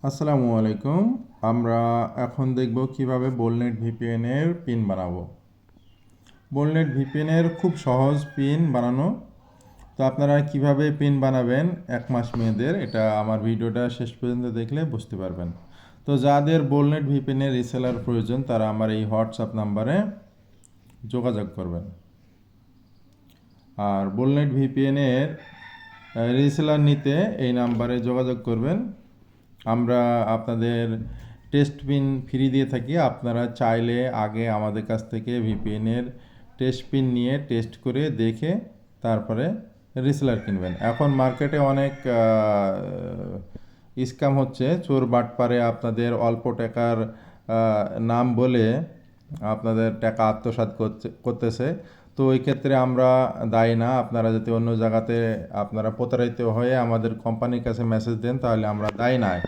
আসসালামু আলাইকুম। আমরা এখন দেখব কিভাবে বোলনেট ভিপিএন এর পিন বানাবো। বোলনেট ভিপিএন এর খুব সহজ পিন বানানো। তো আপনারা কিভাবে পিন বানাবেন 1 মাস মেয়াদের, এটা আমার ভিডিওটা শেষ পর্যন্ত দেখলে বুঝতে পারবেন। তো যাদের বোলনেট ভিপিএন এর রিসেলার প্রয়োজন তারা আমার এই হোয়াটসঅ্যাপ নাম্বারে যোগাযোগ করবেন। আর বোলনেট ভিপিএন এর রিসেলার নিতে এই নাম্বারে যোগাযোগ করবেন। আমরা আপনাদের টেস্ট পিন ফ্রি দিয়ে থাকি। আপনারা চাইলে আগে আমাদের কাছ থেকে ভিপিএনের টেস্ট পিন নিয়ে টেস্ট করে দেখে তারপরে রিসেলার কিনবেন। এখন মার্কেটে অনেক স্ক্যাম হচ্ছে, চোর বাটপারে আপনাদের অল্প টাকার নাম বলে আপনাদের টাকা আত্মসাৎ করতেছে। তো ওই ক্ষেত্রে আমরা দায়ী না। আপনারা যদি অন্য জায়গাতে আপনারা প্রতারিত হয়ে আমাদের কোম্পানির কাছে মেসেজ দেন তাহলে আমরা দায়ী নাই।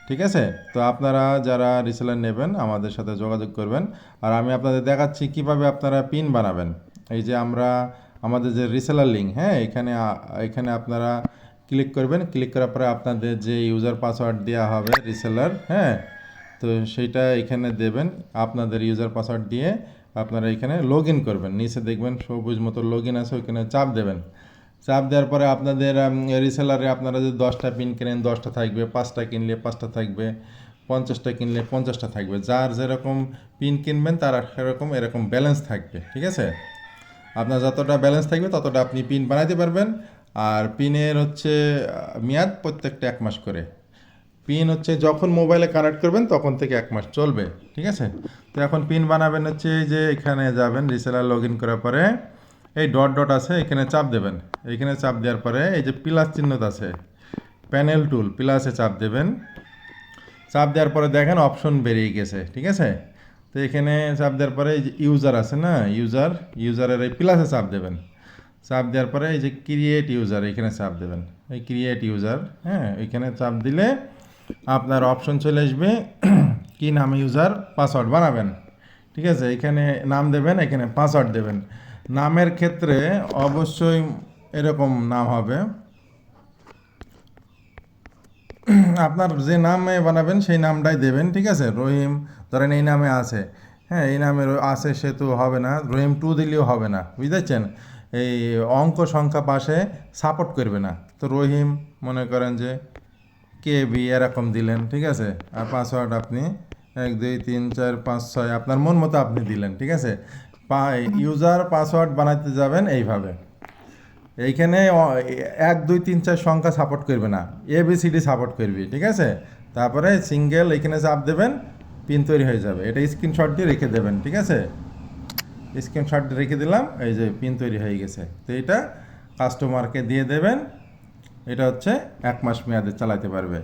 ঠিক আছে? তো আপনারা যারা রিসেলার নেবেন আমাদের সাথে যোগাযোগ করবেন। আর আমি আপনাদের দেখাচ্ছি কিভাবে আপনারা পিন বানাবেন। এই যে আমরা আমাদের যে রিসেলার লিঙ্ক, হ্যাঁ, এখানে আপনারা ক্লিক করবেন। ক্লিক করার পরে আপনাদের যে ইউজার পাসওয়ার্ড দেওয়া হবে রিসেলার, হ্যাঁ, তো সেইটা এখানে দেবেন। আপনাদের ইউজার পাসওয়ার্ড দিয়ে আপনারা এখানে লগ ইন করবেন। নিচে দেখবেন সবুজ মতো লগ ইন আছে, ওইখানে চাপ দেবেন। চাপ দেওয়ার পরে আপনাদের রিসেলারে আপনারা যদি 10টা পিন কেনেন 10টা থাকবে, 5টা কিনলে 5টা থাকবে, 50টা কিনলে 50টা থাকবে। যার যেরকম পিন কিনবেন তার এরকম ব্যালেন্স থাকবে। ঠিক আছে? আপনার যতটা ব্যালেন্স থাকবে ততটা আপনি পিন বানাইতে পারবেন। আর পিনের হচ্ছে মেয়াদ প্রত্যেকটা 1 মাস করে। পিন হচ্ছে যখন মোবাইলে কানেক্ট করবেন তখন থেকে 1 মাস চলবে। ঠিক আছে? তো এখন পিন বানাবেন হচ্ছে এই যে এখানে যাবেন, রিসেলার লগ ইন করার পরে এই ডট ডট আছে, এখানে চাপ দেবেন। এইখানে চাপ দেওয়ার পরে এই যে প্লাস চিহ্ন আছে, প্যানেল টুল, প্লাসে চাপ দেবেন। চাপ দেওয়ার পরে দেখেন অপশন বেরিয়ে গেছে। ঠিক আছে? তো এখানে চাপ দেওয়ার পরে এই যে ইউজার আছে না, ইউজারের এই প্লাসে চাপ দেবেন। চাপ দেওয়ার পরে এই যে ক্রিয়েট ইউজার, এখানে চাপ দেবেন। এই ক্রিয়েট ইউজার, হ্যাঁ, এখানে চাপ দিলে আপনার অপশন চলে আসবে কি নামে ইউজার পাসওয়ার্ড বানাবেন। ঠিক আছে? এখানে নাম দেবেন, এখানে পাসওয়ার্ড দেবেন। নামের ক্ষেত্রে অবশ্যই এরকম নাম হবে, আপনার যে নামে বানাবেন সেই নামটাই দেবেন। ঠিক আছে? রহিম ধরেন এই নামে আছে, হ্যাঁ, এই নামে আছে সেহেতু হবে না, রহিম 2 দিলেও হবে না, বুঝতেছেন? এই অঙ্ক সংখ্যা পাশে সাপোর্ট করবে না। তো রহিম মনে করেন যে KB এরকম দিলেন। ঠিক আছে? আর পাসওয়ার্ড আপনি 1 2 3 4 5 6 আপনার মন মতো আপনি দিলেন। ঠিক আছে? ইউজার পাসওয়ার্ড বানাতে যাবেন এইভাবে। এইখানে 1 2 3 4 সংখ্যা সাপোর্ট করবে না, ABCD সাপোর্ট করবে। ঠিক আছে? তারপরে সিঙ্গেল এখানে চাপ দেবেন, পিন তৈরি হয়ে যাবে। এটা স্ক্রিনশট দিয়ে রেখে দেবেন। ঠিক আছে? স্ক্রিনশট রেখে দিলাম, এই যে পিন তৈরি হয়ে গেছে। তো এটা কাস্টমারকে দিয়ে দেবেন। এটা হচ্ছে 1 মাস মেয়াদে চালাতে পারবে।